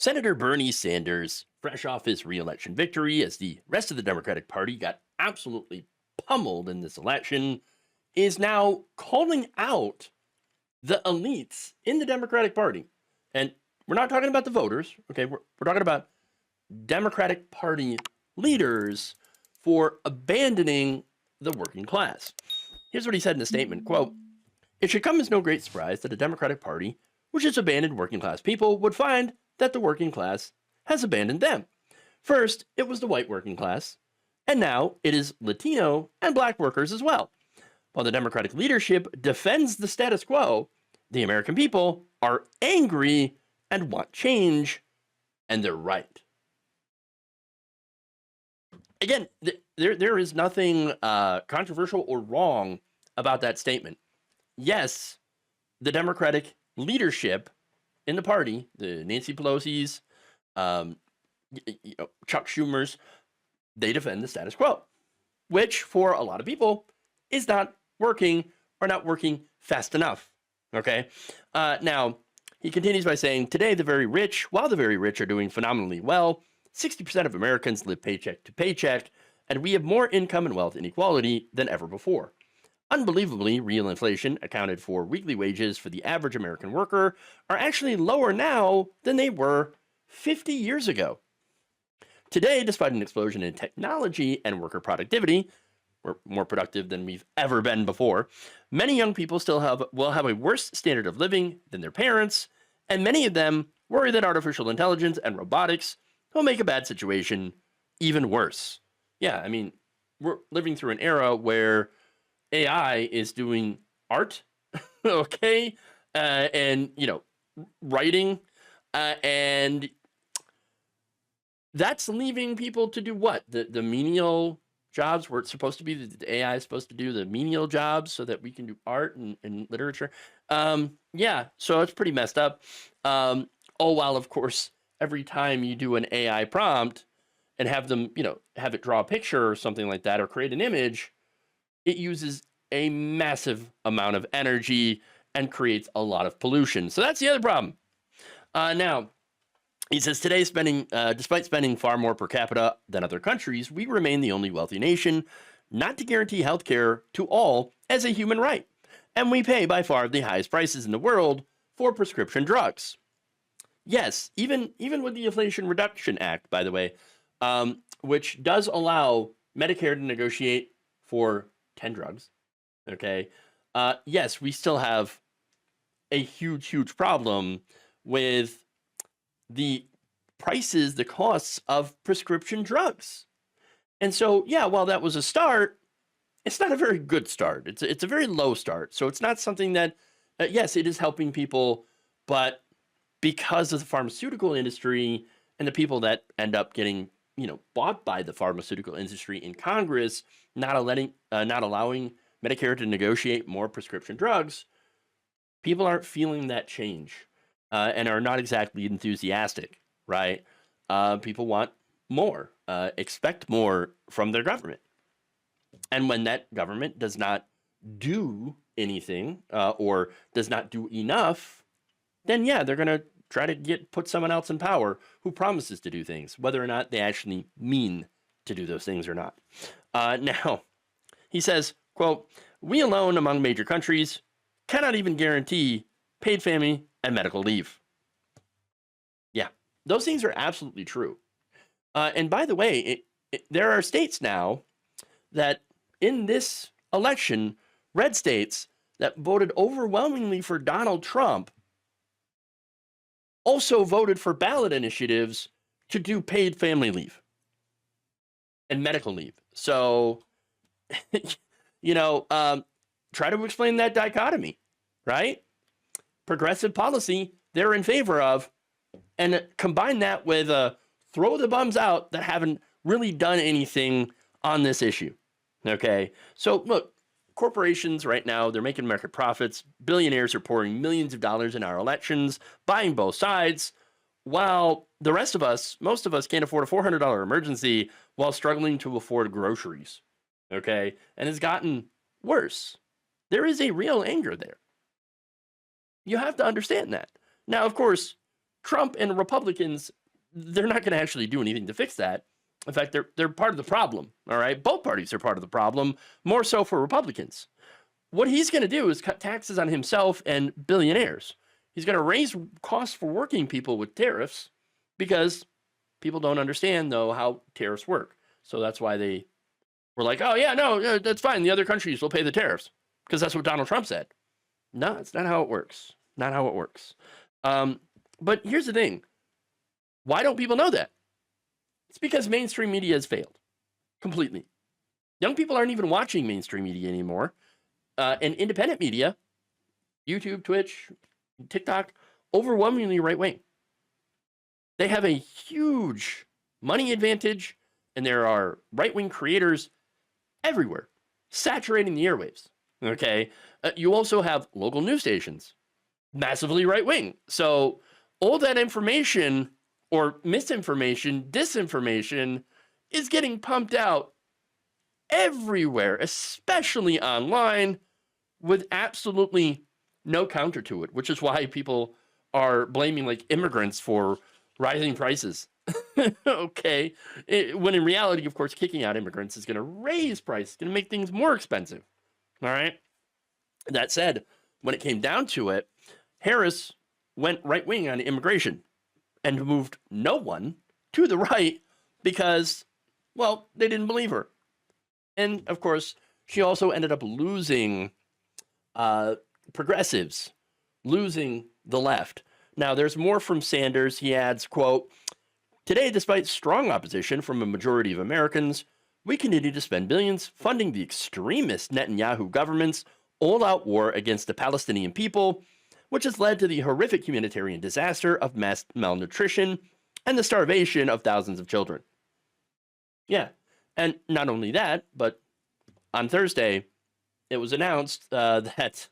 Senator Bernie Sanders, fresh off his re-election victory as the rest of the Democratic Party got absolutely pummeled in this election, is now calling out the elites in the Democratic Party. And we're not talking about the voters, okay? We're talking about Democratic Party leaders for abandoning the working class. Here's what he said in the statement, quote, "It should come as no great surprise that a Democratic Party, which has abandoned working class people, would find that the working class has abandoned them. First, it was the white working class, and now it is Latino and black workers as well. While the Democratic leadership defends the status quo, the American people are angry and want change, and they're right." Again, there is nothing controversial or wrong about that statement. Yes, the Democratic leadership in the party, the Nancy Pelosi's, Chuck Schumer's, they defend the status quo, which for a lot of people is not working or not working fast enough. Okay. Now, he continues by saying, "Today, the very rich, while the very rich are doing phenomenally well, 60% of Americans live paycheck to paycheck, and we have more income and wealth inequality than ever before. Unbelievably, real inflation accounted for weekly wages for the average American worker are actually lower now than they were 50 years ago. Today, despite an explosion in technology and worker productivity, we're more productive than we've ever been before, many young people will have a worse standard of living than their parents, and many of them worry that artificial intelligence and robotics will make a bad situation even worse." Yeah, I mean, we're living through an era where AI is doing art, okay, and writing, and that's leaving people to do what? The menial jobs where it's supposed to be the AI is supposed to do the menial jobs so that we can do art and literature. Yeah, so it's pretty messed up. While of course every time you do an AI prompt and have them, have it draw a picture or something like that or create an image, it uses a massive amount of energy and creates a lot of pollution. So that's the other problem. Now, he says, today, despite spending far more per capita than other countries, we remain the only wealthy nation not to guarantee health care to all as a human right. And we pay by far the highest prices in the world for prescription drugs. Yes, even with the Inflation Reduction Act, by the way, which does allow Medicare to negotiate for 10 drugs. Okay. Yes, we still have a huge problem with the prices, the costs of prescription drugs. And so, yeah, while that was a start, it's not a very good start. It's a very low start. So it's not something that, yes, it is helping people, but because of the pharmaceutical industry and the people that end up getting, bought by the pharmaceutical industry in Congress, not allowing Medicare to negotiate more prescription drugs, people aren't feeling that change and are not exactly enthusiastic, right? People want more, expect more from their government. And when that government does not do anything or does not do enough, then yeah, they're going to try to put someone else in power who promises to do things, whether or not they actually mean to do those things or not. Now, he says, quote, "We alone among major countries cannot even guarantee paid family and medical leave." Yeah, those things are absolutely true. And by the way, there are states now that in this election, red states that voted overwhelmingly for Donald Trump also voted for ballot initiatives to do paid family leave and medical leave. So, try to explain that dichotomy, right? Progressive policy they're in favor of, and combine that with throw the bums out that haven't really done anything on this issue. Okay, so look, corporations right now, they're making record profits. Billionaires are pouring millions of dollars in our elections, buying both sides, while the rest of us, most of us, can't afford a $400 emergency while struggling to afford groceries. Okay, and it's gotten worse. There is a real anger there. You have to understand that. Now, of course, Trump and Republicans, they're not going to actually do anything to fix that. In fact, they're part of the problem. All right, both parties are part of the problem, more so for Republicans. What he's going to do is cut taxes on himself and billionaires. He's going to raise costs for working people with tariffs because people don't understand, though, how tariffs work. So that's why they were like, oh, yeah, no, that's fine. The other countries will pay the tariffs because that's what Donald Trump said. No, it's not how it works. Not how it works. But here's the thing. Why don't people know that? It's because mainstream media has failed completely. Young people aren't even watching mainstream media anymore. And independent media, YouTube, Twitch, TikTok, overwhelmingly right wing. They have a huge money advantage, and there are right wing creators everywhere, saturating the airwaves. Okay. You also have local news stations, massively right wing. So all that information or misinformation, disinformation is getting pumped out everywhere, especially online, with absolutely no counter to it, which is why people are blaming like immigrants for rising prices. Okay. When in reality, of course, kicking out immigrants is going to raise prices, going to make things more expensive. All right. That said, when it came down to it, Harris went right wing on immigration and moved no one to the right because, well, they didn't believe her. And of course, she also ended up losing progressives, losing the left. Now, there's more from Sanders. He adds, quote, today, despite strong opposition from a majority of Americans, we continue to spend billions funding the extremist Netanyahu government's all-out war against the Palestinian people, which has led to the horrific humanitarian disaster of mass malnutrition and the starvation of thousands of children. Yeah, and not only that, but on Thursday, it was announced that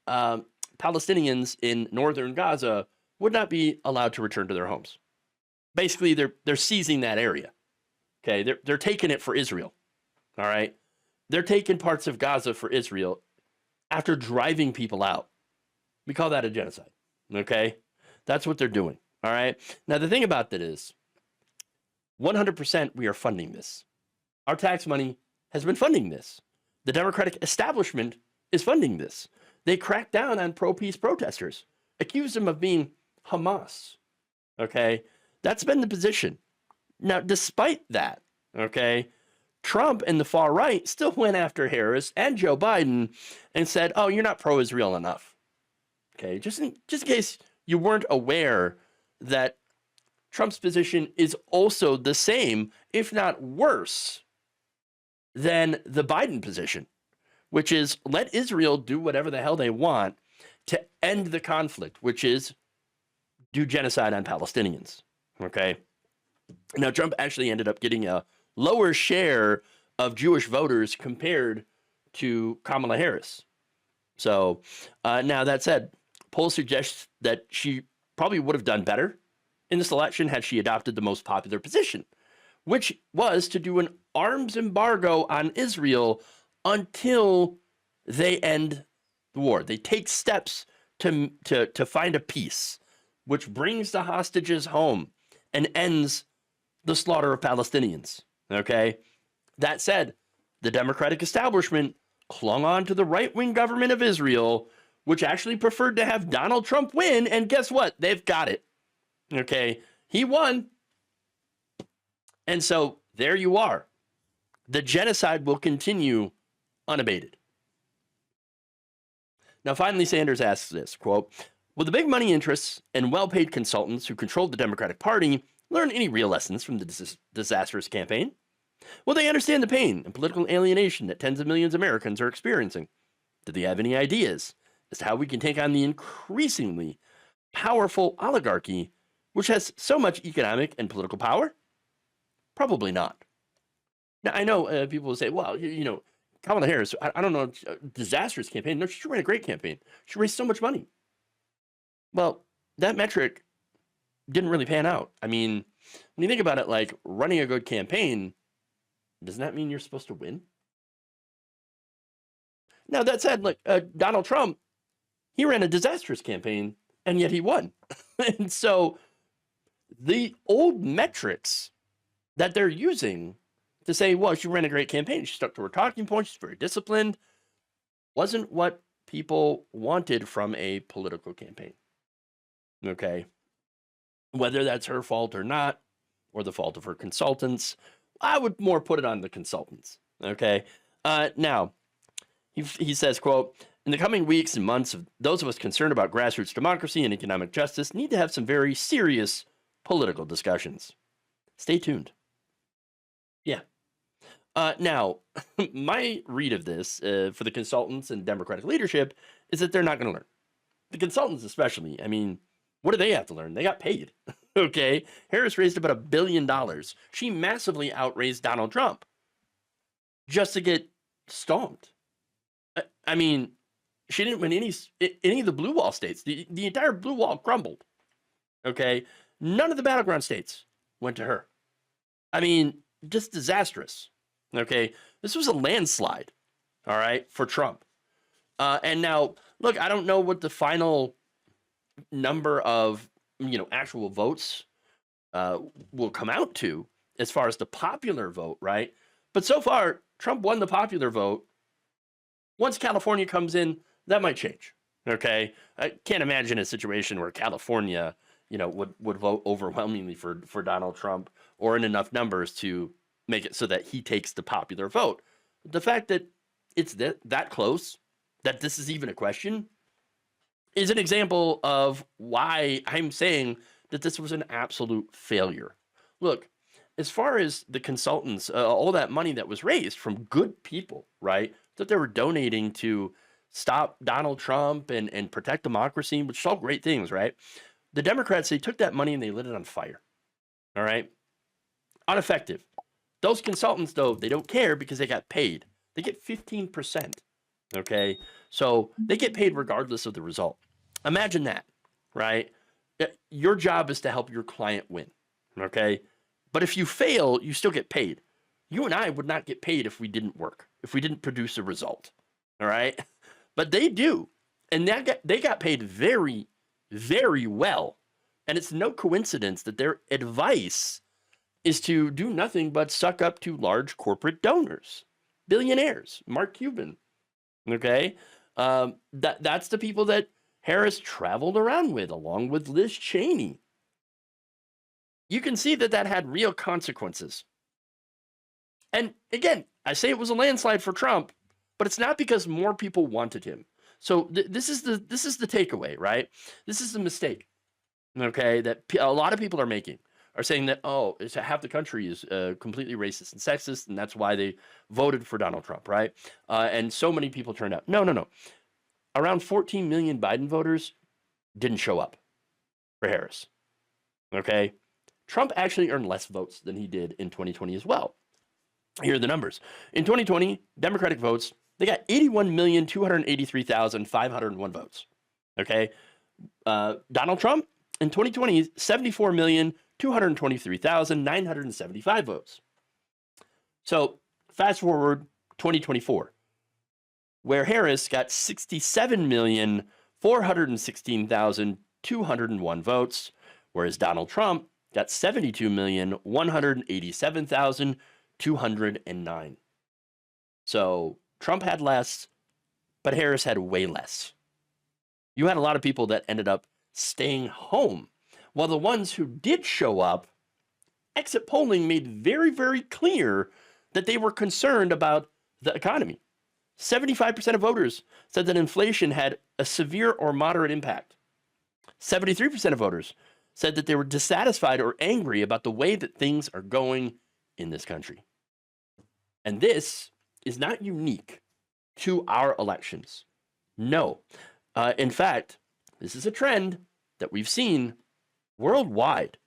Palestinians in northern Gaza would not be allowed to return to their homes. Basically, they're seizing that area. Okay, they're taking it for Israel. All right, they're taking parts of Gaza for Israel after driving people out. We call that a genocide. Okay, that's what they're doing. All right. Now the thing about that is, 100% we are funding this. Our tax money has been funding this. The Democratic establishment is funding this. They cracked down on pro-peace protesters, accused them of being Hamas. Okay, that's been the position. Now, despite that, okay, Trump and the far right still went after Harris and Joe Biden and said, oh, you're not pro-Israel enough. Okay, just in case you weren't aware that Trump's position is also the same, if not worse, than the Biden position, which is let Israel do whatever the hell they want to end the conflict, which is do genocide on Palestinians. Okay. Now, Trump actually ended up getting a lower share of Jewish voters compared to Kamala Harris. So now that said, polls suggest that she probably would have done better in this election had she adopted the most popular position, which was to do an arms embargo on Israel until they end the war. They take steps to find a peace, which brings the hostages home and ends the slaughter of Palestinians. Okay? That said, the Democratic establishment clung on to the right-wing government of Israel, which actually preferred to have Donald Trump win, and guess what? They've got it. Okay? He won. And so there you are. The genocide will continue unabated. Now, finally, Sanders asks this, quote, will the big money interests and well-paid consultants who controlled the Democratic Party learn any real lessons from the disastrous campaign? Will they understand the pain and political alienation that tens of millions of Americans are experiencing? Do they have any ideas as to how we can take on the increasingly powerful oligarchy, which has so much economic and political power? Probably not. Now, I know people will say, well, you know, Kamala Harris, I don't know, disastrous campaign. No, she ran a great campaign. She raised so much money. Well, that metric didn't really pan out. I mean, when you think about it, like running a good campaign, doesn't that mean you're supposed to win? Now, that said, like Donald Trump, he ran a disastrous campaign, and yet he won. And so the old metrics that they're using to say, well, she ran a great campaign, she stuck to her talking points, she's very disciplined, wasn't what people wanted from a political campaign. Okay. Whether that's her fault or not, or the fault of her consultants, I would more put it on the consultants. Okay. Now, he says, quote, in the coming weeks and months, those of us concerned about grassroots democracy and economic justice need to have some very serious political discussions. Stay tuned. Yeah. Now, my read of this for the consultants and Democratic leadership is that they're not going to learn. The consultants especially, I mean, what do they have to learn? They got paid. Okay. Harris raised about $1 billion. She massively outraised Donald Trump just to get stomped. I mean, she didn't win any of the blue wall states. The entire blue wall crumbled. Okay. None of the battleground states went to her. I mean, just disastrous. Okay. This was a landslide. All right. For Trump. And now, look, I don't know what the final number of, actual votes will come out to as far as the popular vote, right? But so far, Trump won the popular vote. Once California comes in, that might change. Okay. I can't imagine a situation where California, would vote overwhelmingly for Donald Trump or in enough numbers to make it so that he takes the popular vote. The fact that it's that close, that this is even a question, is an example of why I'm saying that this was an absolute failure. Look, as far as the consultants, all that money that was raised from good people, right, that they were donating to stop Donald Trump and protect democracy, which is all great things, right? The Democrats, they took that money and they lit it on fire. All right? Ineffective. Those consultants, though, they don't care because they got paid. They get 15%. Okay? So they get paid regardless of the result. Imagine that, right? Your job is to help your client win. Okay? But if you fail, you still get paid. You and I would not get paid if we didn't work, if we didn't produce a result. All right? But they do. And they got paid very, very well. And it's no coincidence that their advice is to do nothing but suck up to large corporate donors, billionaires, Mark Cuban. Okay? That's the people that Harris traveled around with, along with Liz Cheney. You can see that had real consequences. And again, I say it was a landslide for Trump, but it's not because more people wanted him. So this is the takeaway, right? This is the mistake, okay, that a lot of people are making, are saying that, it's half the country is completely racist and sexist, and that's why they voted for Donald Trump, right? And so many people turned out. No. Around 14 million Biden voters didn't show up for Harris, okay? Trump actually earned less votes than he did in 2020 as well. Here are the numbers. In 2020, Democratic votes, they got 81,283,501 votes. Okay. Donald Trump in 2020, 74,223,975 votes. So fast forward 2024, where Harris got 67,416,201 votes, whereas Donald Trump got 72,187,209. So Trump had less, but Harris had way less. You had a lot of people that ended up staying home, while the ones who did show up, exit polling made very, very clear that they were concerned about the economy. 75% of voters said that inflation had a severe or moderate impact. 73% of voters said that they were dissatisfied or angry about the way that things are going in this country. And this is not unique to our elections. No. In fact, this is a trend that we've seen worldwide.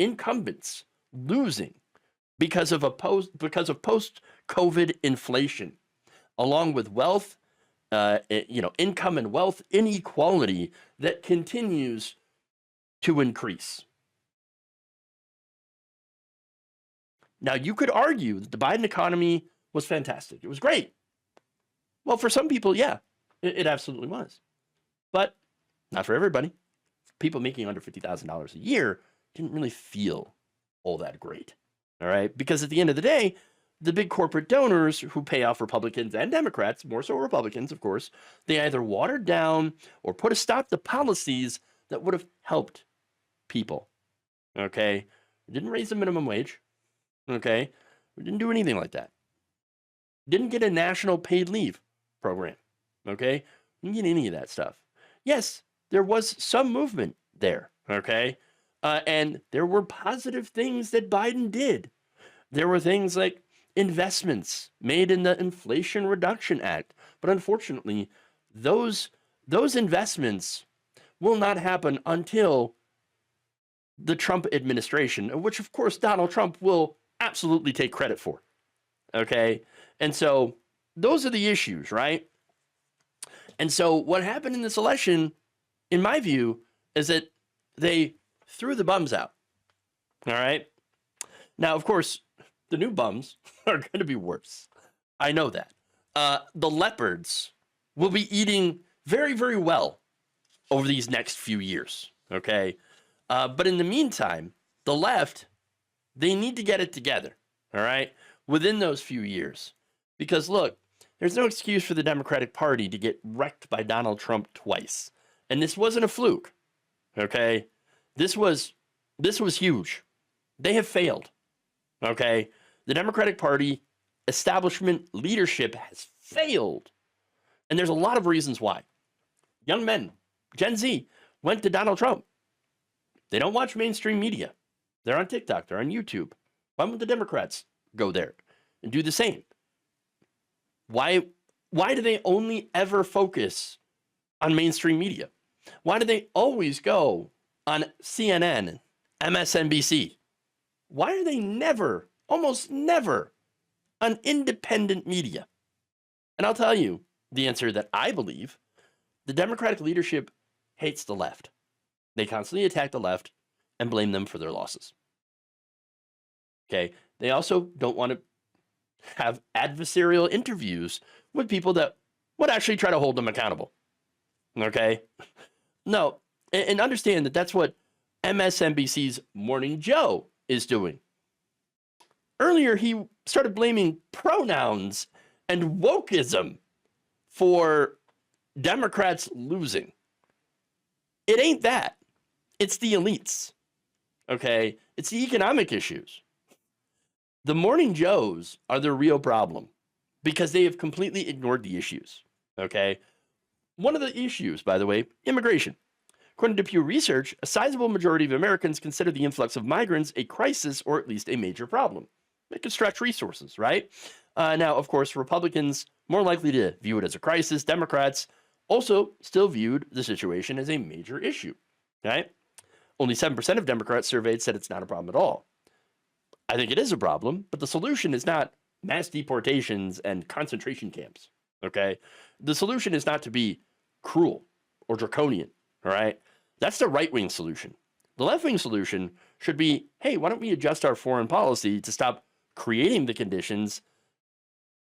Incumbents losing because of post-COVID inflation, along with wealth, income and wealth inequality that continues to increase. Now, you could argue that the Biden economy was fantastic. It was great. Well, for some people, yeah, it absolutely was. But not for everybody. People making under $50,000 a year, didn't really feel all that great. All right. Because at the end of the day, the big corporate donors who pay off Republicans and Democrats, more so Republicans, of course, they either watered down or put a stop to policies that would have helped people. Okay. We didn't raise the minimum wage. Okay. We didn't do anything like that. Didn't get a national paid leave program. Okay. We didn't get any of that stuff. Yes, there was some movement there. Okay. And there were positive things that Biden did. There were things like investments made in the Inflation Reduction Act. But unfortunately, those investments will not happen until the Trump administration, which of course Donald Trump will absolutely take credit for. Okay. And so those are the issues, right? And so what happened in this election, in my view, is that they threw the bums out. All right. Now, of course, the new bums are going to be worse. I know that. The leopards will be eating very, very well over these next few years. Okay. But in the meantime, the left, they need to get it together. All right. Within those few years. Because look, there's no excuse for the Democratic Party to get wrecked by Donald Trump twice. And this wasn't a fluke. Okay. This was huge. They have failed. Okay. The Democratic Party establishment leadership has failed. And there's a lot of reasons why. Young men, Gen Z, went to Donald Trump. They don't watch mainstream media. They're on TikTok. They're on YouTube. Why would the Democrats go there and do the same? Why do they only ever focus on mainstream media? Why do they always go on CNN, MSNBC? Why are they never, almost never, on independent media? And I'll tell you the answer that I believe. The Democratic leadership hates the left. They constantly attack the left and blame them for their losses. Okay. They also don't want to have adversarial interviews with people that would actually try to hold them accountable. Okay. No. And understand that that's what MSNBC's Morning Joe is doing. Earlier, he started blaming pronouns and wokeism for Democrats losing. It ain't that. It's the elites. Okay. It's the economic issues. The Morning Joes are the real problem because they have completely ignored the issues. Okay. One of the issues, by the way, immigration. According to Pew Research, a sizable majority of Americans consider the influx of migrants a crisis or at least a major problem. It could stretch resources, right? Now, of course, Republicans more likely to view it as a crisis. Democrats also still viewed the situation as a major issue, right? Only 7% of Democrats surveyed said it's not a problem at all. I think it is a problem, but the solution is not mass deportations and concentration camps, okay? The solution is not to be cruel or draconian, all right? That's the right-wing solution. The left-wing solution should be, hey, why don't we adjust our foreign policy to stop creating the conditions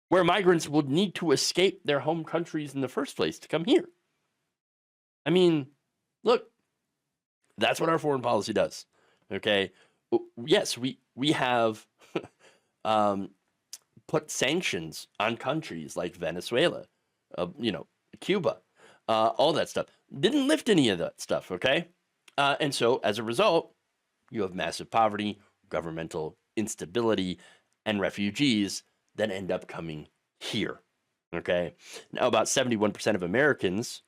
where migrants would need to escape their home countries in the first place to come here? I mean, look, that's what our foreign policy does, okay? Yes, we have put sanctions on countries like Venezuela, Cuba, all that stuff. Didn't lift any of that stuff, okay? And so as a result, you have massive poverty, governmental instability, and refugees that end up coming here, okay? Now, about 71% of Americans,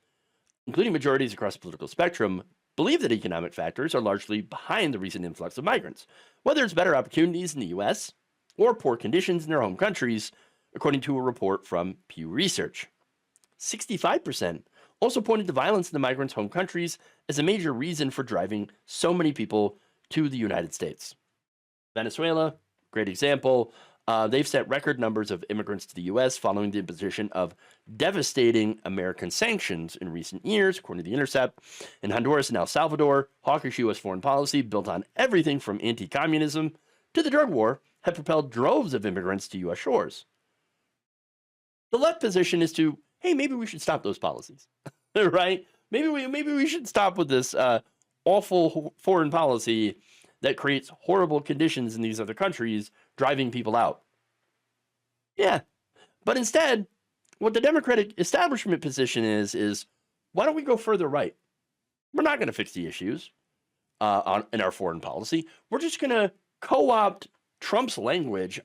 including majorities across the political spectrum, believe that economic factors are largely behind the recent influx of migrants, whether it's better opportunities in the U.S. or poor conditions in their home countries, according to a report from Pew Research. 65% also pointed to violence in the migrants' home countries as a major reason for driving so many people to the United States. Venezuela, great example. They've set record numbers of immigrants to the U.S. following the imposition of devastating American sanctions in recent years, according to The Intercept. In Honduras and El Salvador, hawkish U.S. foreign policy built on everything from anti-communism to the drug war have propelled droves of immigrants to U.S. shores. The left position is to, hey, maybe we should stop those policies, right? Maybe we should stop with this awful foreign policy that creates horrible conditions in these other countries, driving people out. Yeah. But instead, what the Democratic establishment position is why don't we go further right? We're not going to fix the issues in our foreign policy. We're just going to co-opt Trump's language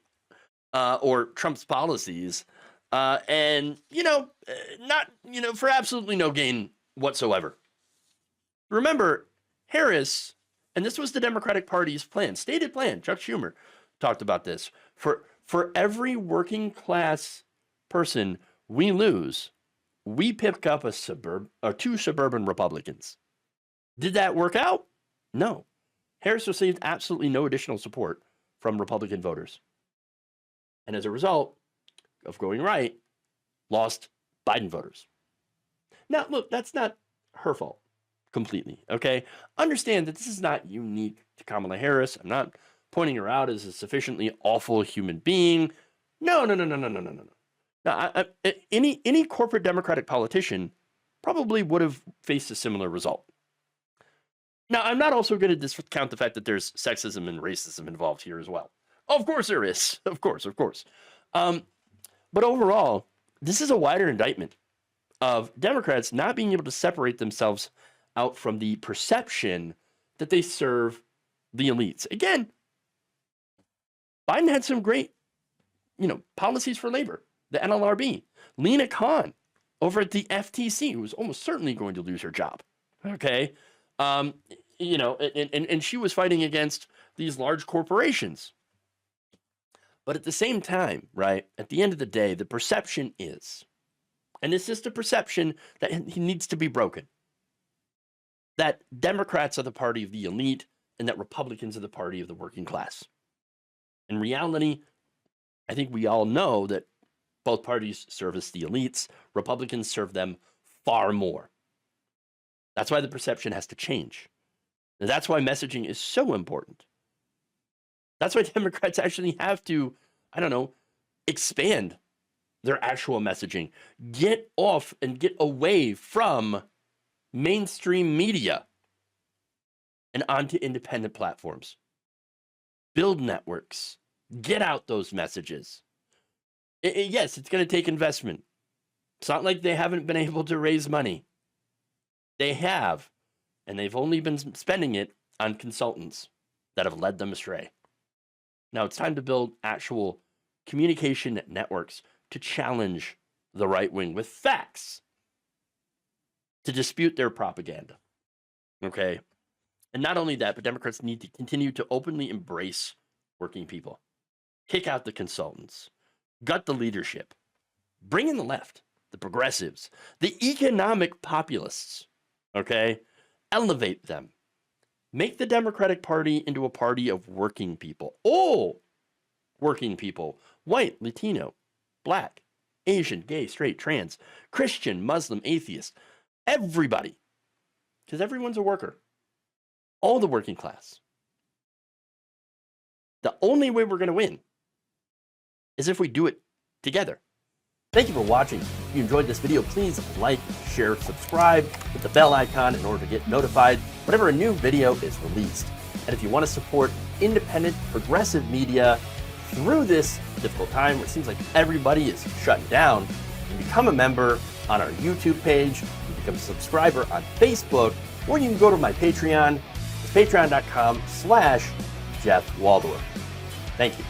or Trump's policies and, not, for absolutely no gain whatsoever. Remember, Harris, and this was the Democratic Party's plan, stated plan, Chuck Schumer talked about this, for every working class person we lose, we pick up two suburban Republicans. Did that work out? No. Harris received absolutely no additional support from Republican voters. And as a result of going right, lost Biden voters. Now, look, that's not her fault completely, okay? Understand that this is not unique to Kamala Harris. I'm not pointing her out as a sufficiently awful human being. No. Now, any corporate Democratic politician probably would have faced a similar result. Now, I'm not also going to discount the fact that there's sexism and racism involved here as well. Of course there is. Of course. But overall, this is a wider indictment of Democrats not being able to separate themselves out from the perception that they serve the elites. Again, Biden had some great, policies for labor. The NLRB, Lena Khan over at the FTC, who was almost certainly going to lose her job. Okay. And she was fighting against these large corporations. But at the same time, right, at the end of the day, the perception is, and it's just a perception that he needs to be broken, that Democrats are the party of the elite and that Republicans are the party of the working class. In reality, I think we all know that both parties service the elites. Republicans serve them far more. That's why the perception has to change. And that's why messaging is so important. That's why Democrats actually have to, expand their actual messaging. Get off and get away from mainstream media and onto independent platforms. Build networks. Get out those messages. Yes, it's going to take investment. It's not like they haven't been able to raise money. They have, and they've only been spending it on consultants that have led them astray. Now it's time to build actual communication networks to challenge the right wing with facts, to dispute their propaganda. Okay? And not only that, but Democrats need to continue to openly embrace working people. Kick out the consultants. Gut the leadership. Bring in the left, the progressives, the economic populists. Okay? Elevate them. Make the Democratic Party into a party of working people. All working people. White, Latino, Black, Asian, gay, straight, trans, Christian, Muslim, atheist. Everybody. Because everyone's a worker. All the working class. The only way we're going to win is if we do it together. Thank you for watching. If you enjoyed this video, please like, share, subscribe, hit the bell icon in order to get notified whenever a new video is released. And if you want to support independent, progressive media through this difficult time where it seems like everybody is shutting down, you can become a member on our YouTube page, you can become a subscriber on Facebook, or you can go to my Patreon. It's patreon.com/Jeff Waldorf. Thank you.